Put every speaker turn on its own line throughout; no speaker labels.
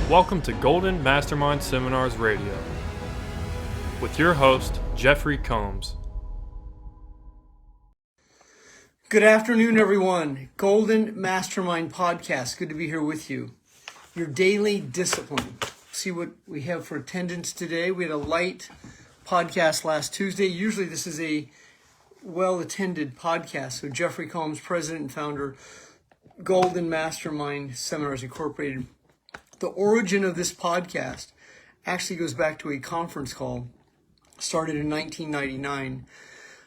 Welcome to Golden Mastermind Seminars Radio with your host, Jeffrey Combs.
Good afternoon, everyone. Golden Mastermind Podcast. Good to be here with you. Your daily discipline. See what we have for attendance today. We had a light podcast last Tuesday. Usually this is a well-attended podcast. So Jeffery Combs, president and founder, Golden Mastermind Seminars Incorporated. The origin of this podcast actually goes back to a conference call started in 1999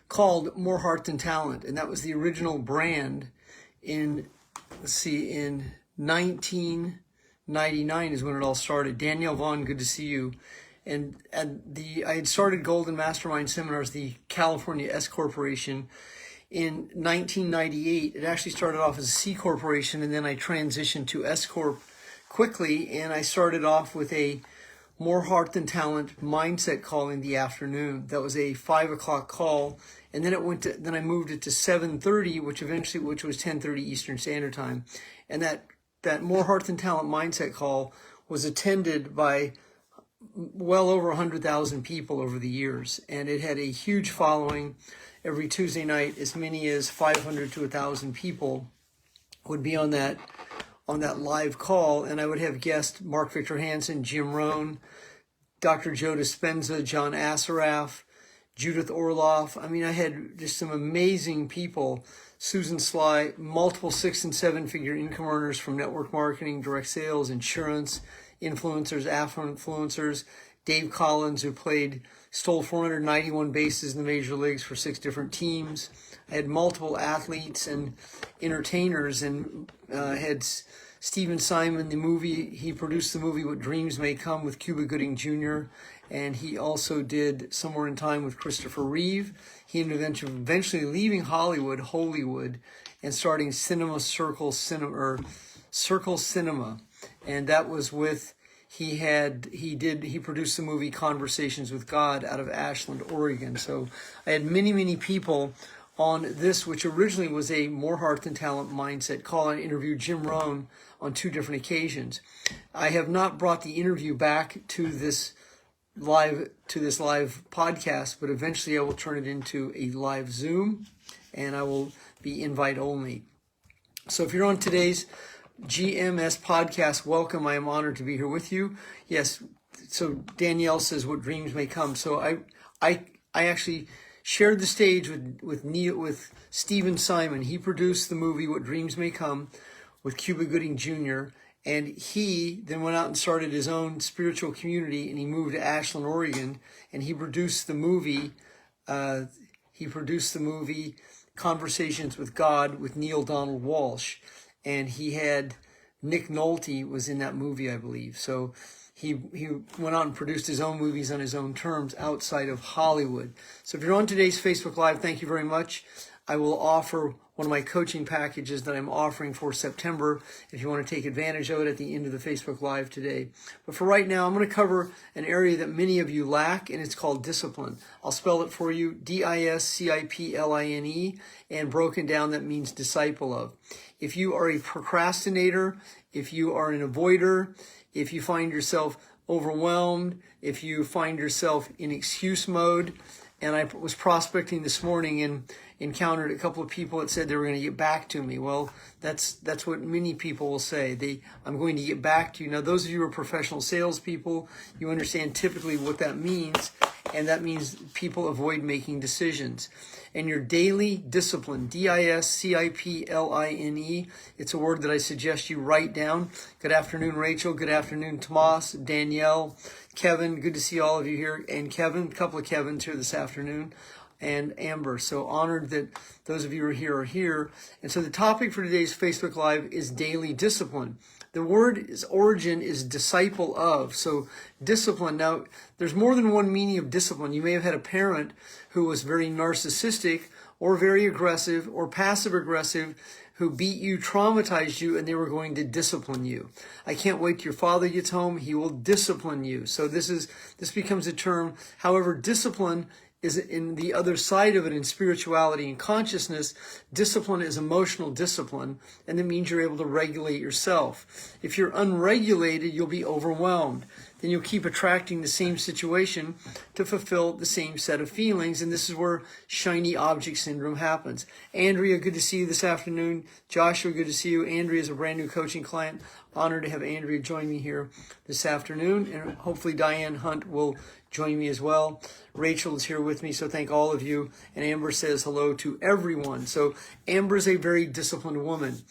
called More Heart Than Talent. And that was the original brand in 1999 is when it all started. Danielle Vaughn, good to see you. And I had started Golden Mastermind Seminars, the California S Corporation, in 1998. It actually started off as a C Corporation, and then I transitioned to S Corp quickly, and I started off with a More Heart Than Talent mindset call in the afternoon. That was a 5 o'clock call, and then then I moved it to 7:30, which was 10:30 Eastern Standard Time. And that More Heart Than Talent mindset call was attended by well over 100,000 people over the years, and it had a huge following. Every Tuesday night, as many as 500 to 1,000 people would be on that live call, and I would have guests Mark Victor Hansen, Jim Rohn, Dr. Joe Dispenza, John Assaraf, Judith Orloff. I mean, I had just some amazing people. Susan Sly, multiple 6- and 7-figure income earners from network marketing, direct sales, insurance, influencers, affluent influencers. Dave Collins, who stole 491 bases in the major leagues for 6 different teams. I had multiple athletes and entertainers, and had Stephen Simon, he produced the movie What Dreams May Come with Cuba Gooding Jr., and he also did Somewhere in Time with Christopher Reeve. He ended up eventually leaving Hollywood, and starting Circle Cinema, and that was with he produced the movie Conversations with God out of Ashland, Oregon. So I had many people on this, which originally was a More Heart Than Talent mindset call. I interviewed Jim Rohn on 2 different occasions. I have not brought the interview back to this live podcast, but eventually I will turn it into a live Zoom, and I will be invite only. So if you're on today's GMS Podcast, welcome. I am honored to be here with you. Yes, so Danielle says what dreams may come. So I actually shared the stage with Stephen Simon. He produced the movie What Dreams May Come with Cuba Gooding Jr., and he then went out and started his own spiritual community, and he moved to Ashland, Oregon, and he produced the movie Conversations with God with Neil Donald Walsh. And he had Nick Nolte was in that movie, I believe. So he went on and produced his own movies on his own terms outside of Hollywood. So if you're on today's Facebook Live, thank you very much. I will offer one of my coaching packages that I'm offering for September if you want to take advantage of it at the end of the Facebook Live today. But for right now, I'm going to cover an area that many of you lack, and it's called discipline. I'll spell it for you, DISCIPLINE, and broken down that means disciple of. If you are a procrastinator, if you are an avoider, if you find yourself overwhelmed, if you find yourself in excuse mode, and I was prospecting this morning and encountered a couple of people that said they were going to get back to me. Well, that's what many people will say. I'm going to get back to you. Now, those of you who are professional salespeople, you understand typically what that means, and that means people avoid making decisions. And your daily discipline, DISCIPLINE, it's a word that I suggest you write down. Good afternoon, Rachel. Good afternoon, Tomas, Danielle, Kevin. Good to see all of you here. And Kevin, a couple of Kevins here this afternoon, and Amber. So honored that those of you who are here. And so the topic for today's Facebook Live is daily discipline. The word's origin is disciple of. So discipline. Now, there's more than one meaning of discipline. You may have had a parent who was very narcissistic or very aggressive or passive aggressive who beat you, traumatized you, and they were going to discipline you. I can't wait till your father gets home. He will discipline you. So this becomes a term. However, discipline is in the other side of it in spirituality and consciousness. Discipline is emotional discipline, and it means you're able to regulate yourself. If you're unregulated, you'll be overwhelmed. Then you'll keep attracting the same situation to fulfill the same set of feelings, and this is where shiny object syndrome happens. Andrea, good to see you this afternoon. Joshua, good to see you. Andrea is a brand new coaching client. Honored to have Andrea join me here this afternoon, and hopefully Diane Hunt will join me as well. Rachel is here with me, so thank all of you. And Amber says hello to everyone. So Amber is a very disciplined woman.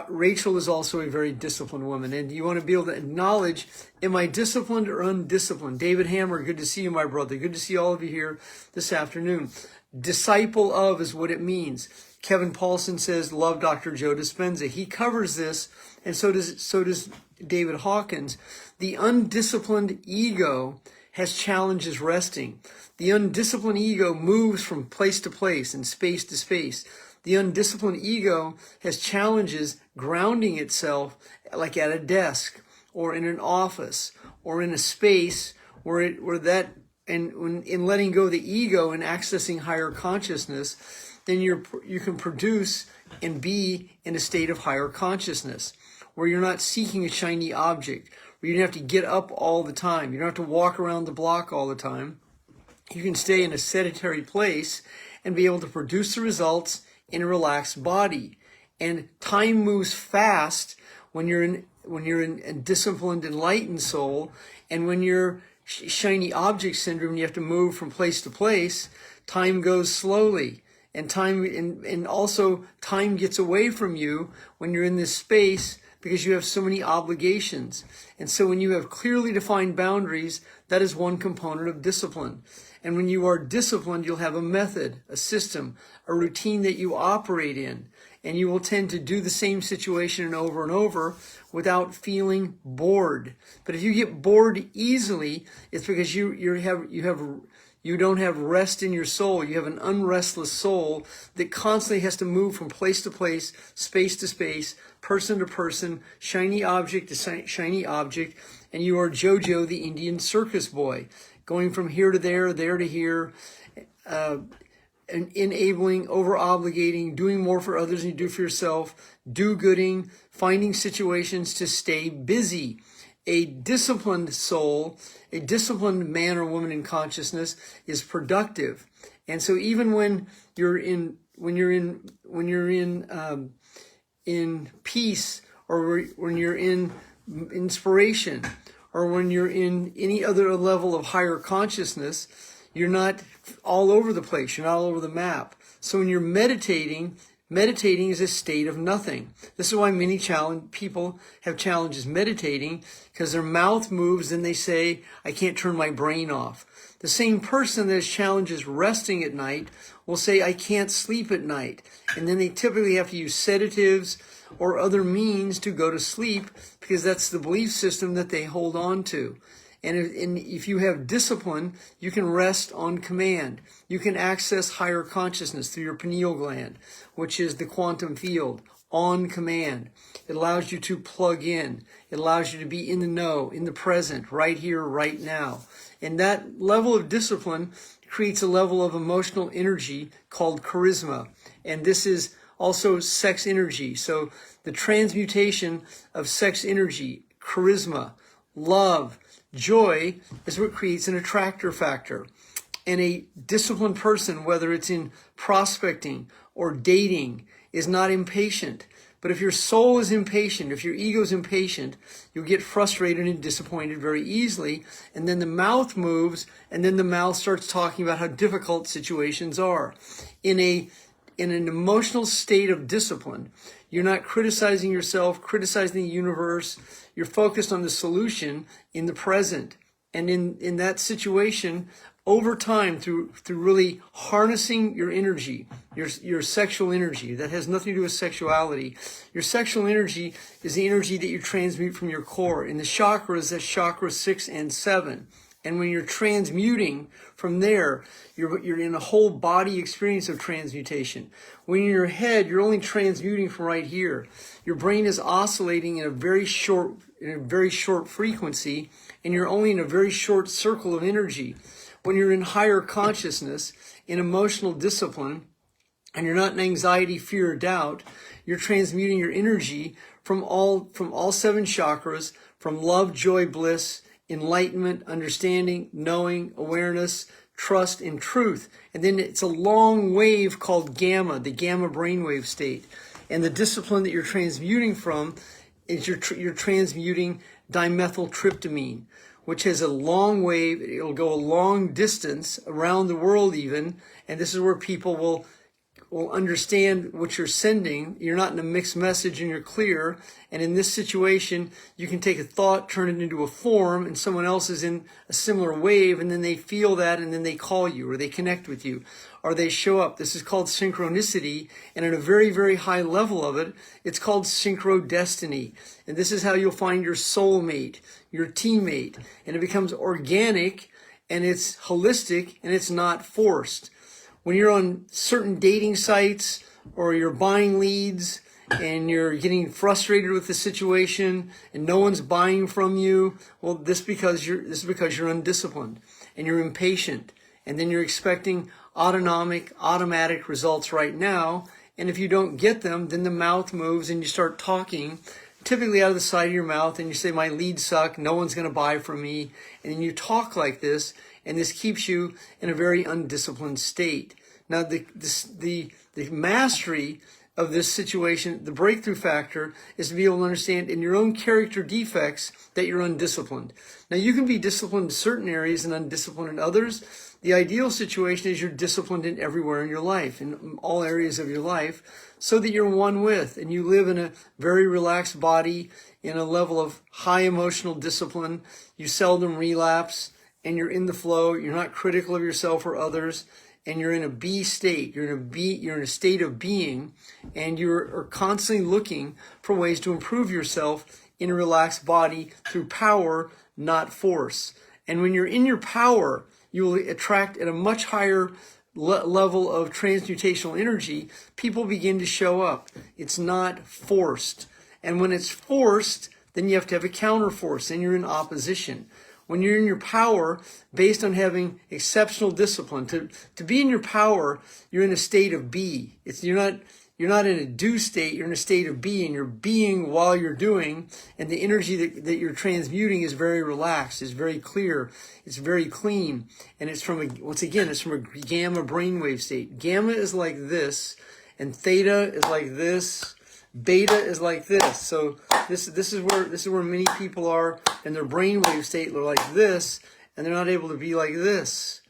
Rachel is also a very disciplined woman, and you want to be able to acknowledge, am I disciplined or undisciplined? David Hammer, good to see you, my brother. Good to see all of you here this afternoon. Disciple of is what it means. Kevin Paulson says, love Dr. Joe Dispenza. He covers this, and so does David Hawkins. The undisciplined ego has challenges resting. The undisciplined ego moves from place to place and space to space. The undisciplined ego has challenges grounding itself, like at a desk or in an office or in a space in letting go of the ego and accessing higher consciousness, then you can produce and be in a state of higher consciousness where you're not seeking a shiny object, where you don't have to get up all the time. You don't have to walk around the block all the time. You can stay in a sedentary place and be able to produce the results in a relaxed body. And time moves fast when you're in a disciplined, enlightened soul, and when you're shiny object syndrome, you have to move from place to place. Time goes slowly, and also time gets away from you when you're in this space because you have so many obligations. And so when you have clearly defined boundaries, that is one component of discipline. And when you are disciplined, you'll have a method, a system, a routine that you operate in. And you will tend to do the same situation over and over without feeling bored. But if you get bored easily, it's because you don't have rest in your soul. You have an unrestless soul that constantly has to move from place to place, space to space, person to person, shiny object to shiny object. And you are Jojo, the Indian circus boy, going from here to there to here, and enabling, over-obligating, doing more for others than you do for yourself, do-gooding, finding situations to stay busy. A disciplined soul, a disciplined man or woman in consciousness is productive. And so even when you're in peace, or when you're in inspiration, or when you're in any other level of higher consciousness, you're not all over the place. You're not all over the map. So when you're meditating is a state of nothing. This is why many people have challenges meditating, because their mouth moves and they say, I can't turn my brain off. The same person that has challenges resting at night will say, I can't sleep at night. And then they typically have to use sedatives or other means to go to sleep, because that's the belief system that they hold on to. And if you have discipline, you can rest on command. You can access higher consciousness through your pineal gland, which is the quantum field, on command. It allows you to plug in. It allows you to be in the know, in the present, right here, right now. And that level of discipline creates a level of emotional energy called charisma. And this is also sex energy. So the transmutation of sex energy, charisma, love, joy is what creates an attractor factor. And a disciplined person, whether it's in prospecting or dating, is not impatient. But if your soul is impatient, if your ego is impatient, you'll get frustrated and disappointed very easily. And then the mouth moves, and then the mouth starts talking about how difficult situations are. In an emotional state of discipline, you're not criticizing yourself, criticizing the universe. You're focused on the solution in the present. And in that situation, over time, through really harnessing your energy, your sexual energy, that has nothing to do with sexuality. Your sexual energy is the energy that you transmute from your core. In the chakras, that's chakra 6 and 7. And when you're transmuting from there, you're in a whole body experience of transmutation. When you're in your head, you're only transmuting from right here. Your brain is oscillating in a very short frequency, and you're only in a very short circle of energy. when you're in higher consciousness, in emotional discipline, and you're not in anxiety, fear, or doubt, you're transmuting your energy from all 7 chakras, from love, joy, bliss, enlightenment, understanding, knowing, awareness, trust, and truth. And then it's a long wave called gamma, the gamma brainwave state. And the discipline that you're transmuting from is you're transmuting dimethyltryptamine, which has a long wave. It'll go a long distance around the world even. And this is where people will understand what you're sending. You're not in a mixed message and you're clear. And in this situation, you can take a thought, turn it into a form, and someone else is in a similar wave, and then they feel that, and then they call you, or they connect with you, or they show up. This is called synchronicity, and at a very, very high level of it, it's called synchrodestiny. And this is how you'll find your soulmate, your teammate, and it becomes organic, and it's holistic, and it's not forced. When you're on certain dating sites or you're buying leads and you're getting frustrated with the situation and no one's buying from you, well, this is because you're undisciplined and you're impatient, and then you're expecting automatic results right now. And if you don't get them, then the mouth moves and you start talking, typically out of the side of your mouth, and you say, my leads suck, no one's going to buy from me. And then you talk like this, and this keeps you in a very undisciplined state. Now, the mastery of this situation, the breakthrough factor, is to be able to understand in your own character defects that you're undisciplined. Now, you can be disciplined in certain areas and undisciplined in others. The ideal situation is you're disciplined in everywhere in your life, in all areas of your life, so that you're one with, and you live in a very relaxed body, in a level of high emotional discipline. You seldom relapse, and you're in the flow. You're not critical of yourself or others, and you're in a be state. You're in a state of being, and you're constantly looking for ways to improve yourself in a relaxed body through power, not force. And when you're in your power, you will attract at a much higher level of transmutational energy. People begin to show up. It's not forced. And when it's forced, then you have to have a counter force, and you're in opposition. When you're in your power, based on having exceptional discipline, to be in your power, you're in a state of be. You're not in a do state, you're in a state of be, and you're being while you're doing, and the energy that you're transmuting is very relaxed, is very clear, it's very clean, and it's from a gamma brainwave state. Gamma is like this, and theta is like this, beta is like this. So this is where many people are in their brainwave state. They're like this, and they're not able to be like this.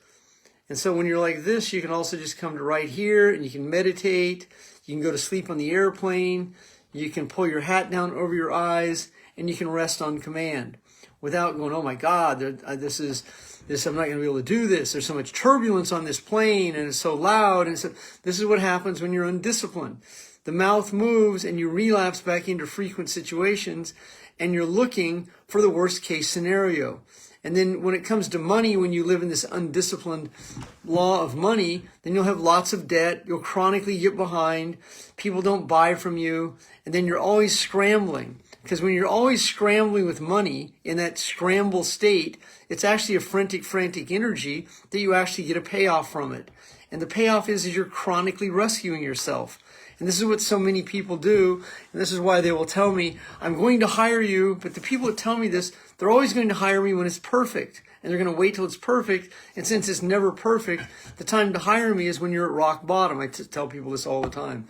And so when you're like this, you can also just come to right here, and you can meditate. You can go to sleep on the airplane. You can pull your hat down over your eyes, and you can rest on command without going, oh my God, I'm not going to be able to do this. There's so much turbulence on this plane, and it's so loud. And so this is what happens when you're undisciplined. The mouth moves, and you relapse back into frequent situations, and you're looking for the worst case scenario. And then when it comes to money, when you live in this undisciplined law of money, then you'll have lots of debt. You'll chronically get behind. People don't buy from you. And then you're always scrambling. Because when you're always scrambling with money in that scramble state, it's actually a frantic energy that you actually get a payoff from it. And the payoff is you're chronically rescuing yourself. And this is what so many people do, and this is why they will tell me, I'm going to hire you, but the people that tell me this, they're always going to hire me when it's perfect, and they're going to wait till it's perfect, and since it's never perfect, the time to hire me is when you're at rock bottom. I tell people this all the time.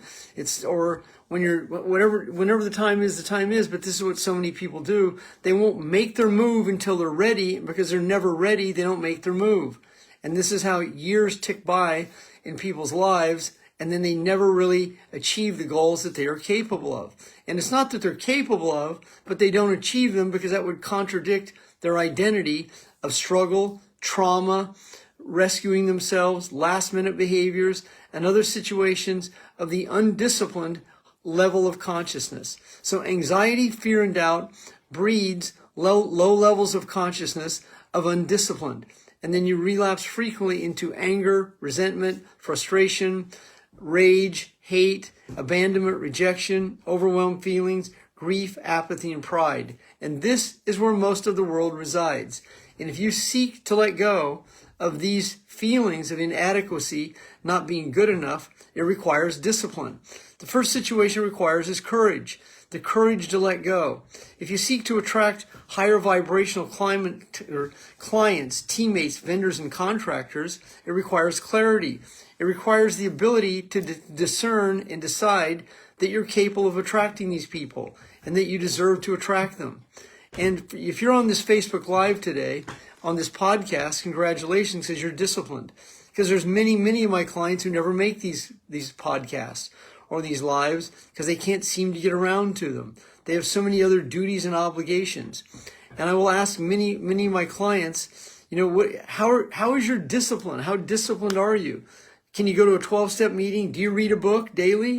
Whenever the time is, but this is what so many people do. They won't make their move until they're ready, and because they're never ready, they don't make their move. And this is how years tick by in people's lives, and then they never really achieve the goals that they are capable of. And it's not that they're capable of, but they don't achieve them because that would contradict their identity of struggle, trauma, rescuing themselves, last-minute behaviors, and other situations of the undisciplined level of consciousness. So anxiety, fear, and doubt breeds low levels of consciousness of undisciplined. And then you relapse frequently into anger, resentment, frustration, rage, hate, abandonment, rejection, overwhelmed feelings, grief, apathy, and pride. And this is where most of the world resides. And if you seek to let go of these feelings of inadequacy, not being good enough, it requires discipline. The first situation requires is courage, the courage to let go. If you seek to attract higher vibrational clients, teammates, vendors, and contractors, it requires clarity. It requires the ability to discern and decide that you're capable of attracting these people and that you deserve to attract them. And if you're on this Facebook Live today, on this podcast, congratulations, because you're disciplined. Because there's many of my clients who never make these podcasts or these lives because they can't seem to get around to them. They have so many other duties and obligations. And I will ask many of my clients, how is your discipline? How disciplined are you? Can you go to a 12-step meeting? Do you read a book daily?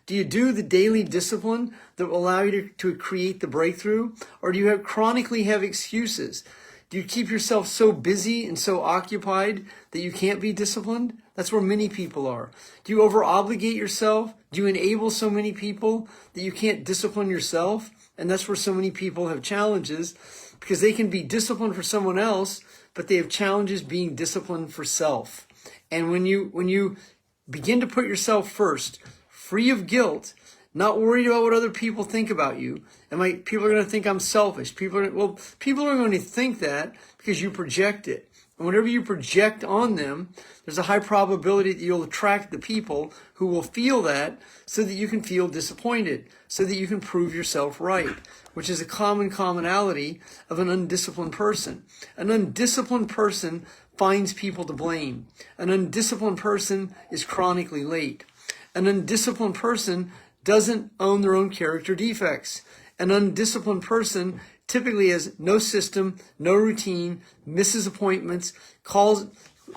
Do you do the daily discipline that will allow you to create the breakthrough? Or do you chronically have excuses? Do you keep yourself so busy and so occupied that you can't be disciplined? That's where many people are. Do you over-obligate yourself? Do you enable so many people that you can't discipline yourself? And that's where so many people have challenges, because they can be disciplined for someone else, but they have challenges being disciplined for self. And when you begin to put yourself first, free of guilt, not worried about what other people think about you, people are going to think I'm selfish. People are going to think that because you project it. And whenever you project on them, there's a high probability that you'll attract the people who will feel that, so that you can feel disappointed, so that you can prove yourself right, which is a commonality of an undisciplined person. An undisciplined person finds people to blame. An undisciplined person is chronically late. An undisciplined person doesn't own their own character defects. An undisciplined person typically has no system, no routine, misses appointments,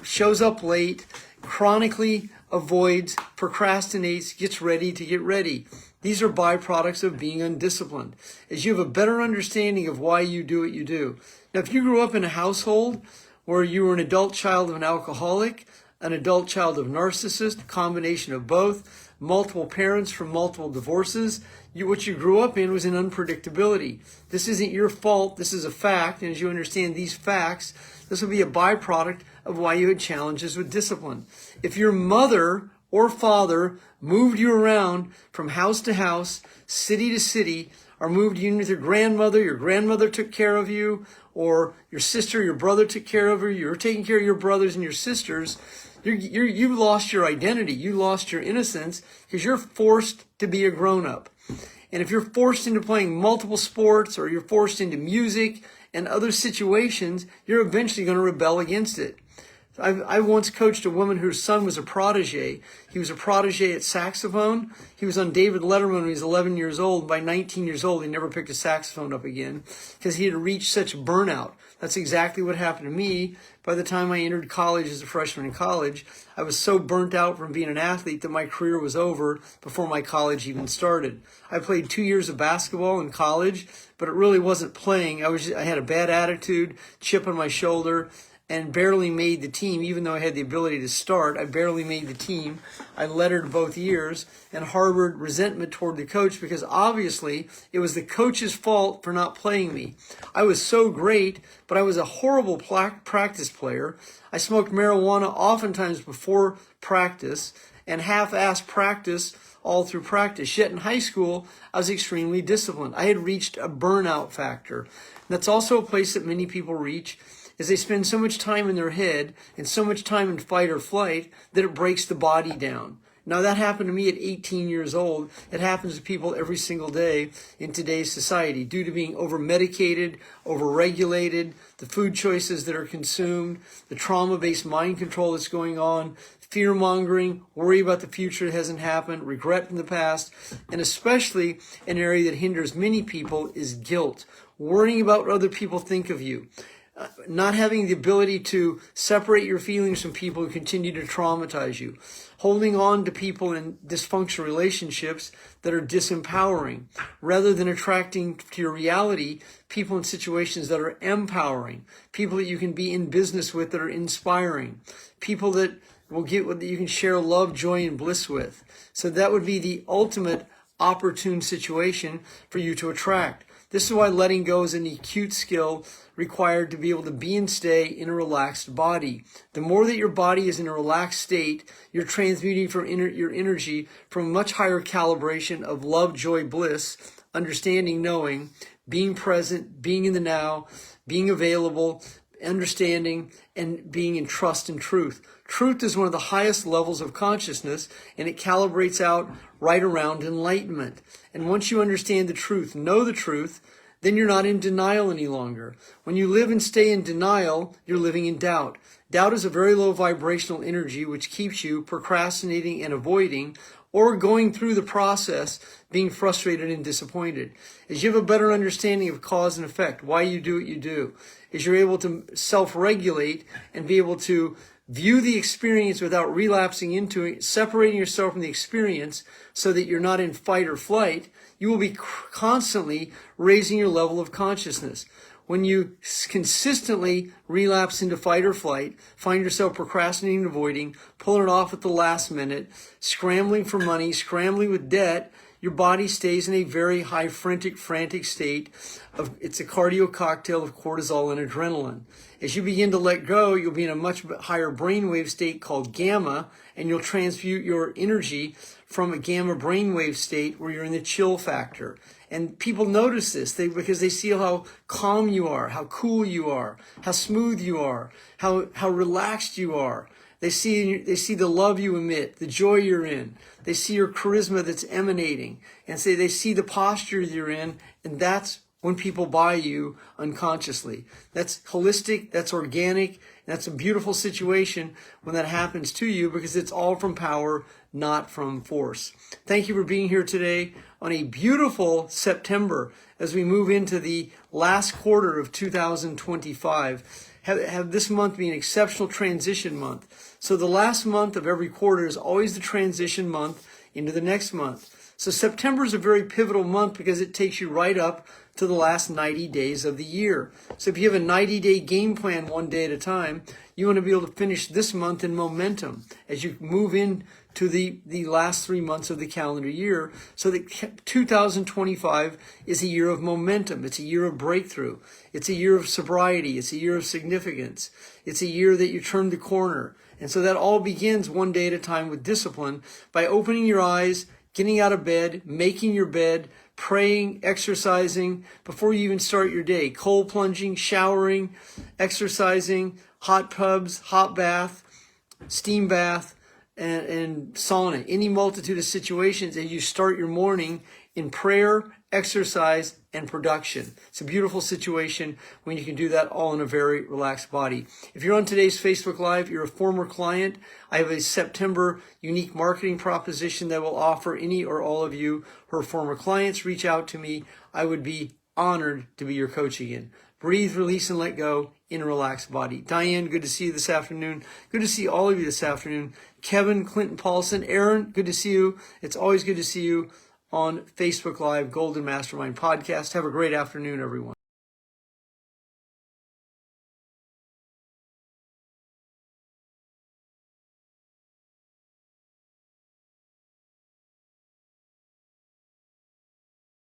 shows up late, chronically avoids, procrastinates, gets ready to get ready. These are byproducts of being undisciplined, as you have a better understanding of why you do what you do. Now, if you grew up in a household where you were an adult child of an alcoholic, an adult child of a narcissist, a combination of both, multiple parents from multiple divorces, what you grew up in was an unpredictability. This isn't your fault. This is a fact. And as you understand these facts, this will be a byproduct of why you had challenges with discipline. If your mother or father moved you around from house to house, city to city, or moved you in with your grandmother took care of you, or your sister, your brother took care of you, you're taking care of your brothers and your sisters, you lost your identity. You lost your innocence because you're forced to be a grown-up. And if you're forced into playing multiple sports, or you're forced into music and other situations, you're eventually going to rebel against it. I once coached a woman whose son was a protege. He was a protege at saxophone. He was on David Letterman when he was 11 years old. By 19 years old, he never picked a saxophone up again because he had reached such burnout. That's exactly what happened to me. By the time I entered college as a freshman in college, I was so burnt out from being an athlete that my career was over before my college even started. I played 2 years of basketball in college, but it really wasn't playing. I had a bad attitude, chip on my shoulder, and barely made the team. Even though I had the ability to start, I barely made the team. I lettered both years and harbored resentment toward the coach because obviously it was the coach's fault for not playing me. I was so great, but I was a horrible practice player. I smoked marijuana oftentimes before practice and half-assed practice all through practice. Yet in high school, I was extremely disciplined. I had reached a burnout factor. And that's also a place that many people reach, is they spend so much time in their head and so much time in fight or flight that it breaks the body down. Now, that happened to me at 18 years old. It happens to people every single day in today's society due to being over-medicated, over-regulated, the food choices that are consumed, the trauma-based mind control that's going on, fear-mongering, worry about the future that hasn't happened, regret from the past, and especially an area that hinders many people is guilt, worrying about what other people think of you. Not having the ability to separate your feelings from people who continue to traumatize you, holding on to people in dysfunctional relationships that are disempowering, rather than attracting to your reality people in situations that are empowering, people that you can be in business with that are inspiring, people that will get what you can share love, joy, and bliss with. So that would be the ultimate opportune situation for you to attract. This is why letting go is an acute skill required to be able to be and stay in a relaxed body. The more that your body is in a relaxed state, you're transmuting from your energy from a much higher calibration of love, joy, bliss, understanding, knowing, being present, being in the now, being available, understanding, and being in trust and truth. Truth is one of the highest levels of consciousness, and it calibrates out right around enlightenment. And once you understand the truth, know the truth, then you're not in denial any longer. When you live and stay in denial, you're living in doubt. Doubt is a very low vibrational energy which keeps you procrastinating and avoiding, or going through the process being frustrated and disappointed. As you have a better understanding of cause and effect, why you do what you do, as you're able to self-regulate and be able to view the experience without relapsing into it, separating yourself from the experience so that you're not in fight or flight, you will be constantly raising your level of consciousness. When you consistently relapse into fight or flight, find yourself procrastinating and avoiding, pulling it off at the last minute, scrambling for money, scrambling with debt, your body stays in a very high frantic state of, it's a cardio cocktail of cortisol and adrenaline. As you begin to let go, you'll be in a much higher brainwave state called gamma, and you'll transmute your energy from a gamma brainwave state where you're in the chill factor. And people notice this because they see how calm you are, how cool you are, how smooth you are, how relaxed you are. They see the love you emit, the joy you're in. They see your charisma that's emanating, and they see the posture you're in, and that's when people buy you unconsciously. That's holistic, that's organic, and that's a beautiful situation when that happens to you because it's all from power, not from force. Thank you for being here today on a beautiful September as we move into the last quarter of 2025. Have this month be an exceptional transition month. So the last month of every quarter is always the transition month into the next month. So September is a very pivotal month because it takes you right up to the last 90 days of the year. So if you have a 90-day game plan one day at a time, you want to be able to finish this month in momentum as you move into the last 3 months of the calendar year, so that 2025 is a year of momentum. It's a year of breakthrough. It's a year of sobriety. It's a year of significance. It's a year that you turn the corner. And so that all begins one day at a time with discipline by opening your eyes, getting out of bed, making your bed, praying, exercising before you even start your day, cold plunging, showering, exercising, hot tubs, hot bath, steam bath, and sauna, any multitude of situations as you start your morning in prayer, exercise, and production. It's a beautiful situation when you can do that all in a very relaxed body. If you're on today's Facebook Live, you're a former client, I have a September unique marketing proposition that will offer any or all of you who are former clients. Reach out to me. I would be honored to be your coach again. Breathe, release, and let go in a relaxed body. Diane, good to see you this afternoon. Good to see all of you this afternoon. Kevin, Clinton Paulson, Aaron, good to see you. It's always good to see you on Facebook Live, Golden Mastermind Podcast. Have a great afternoon, everyone.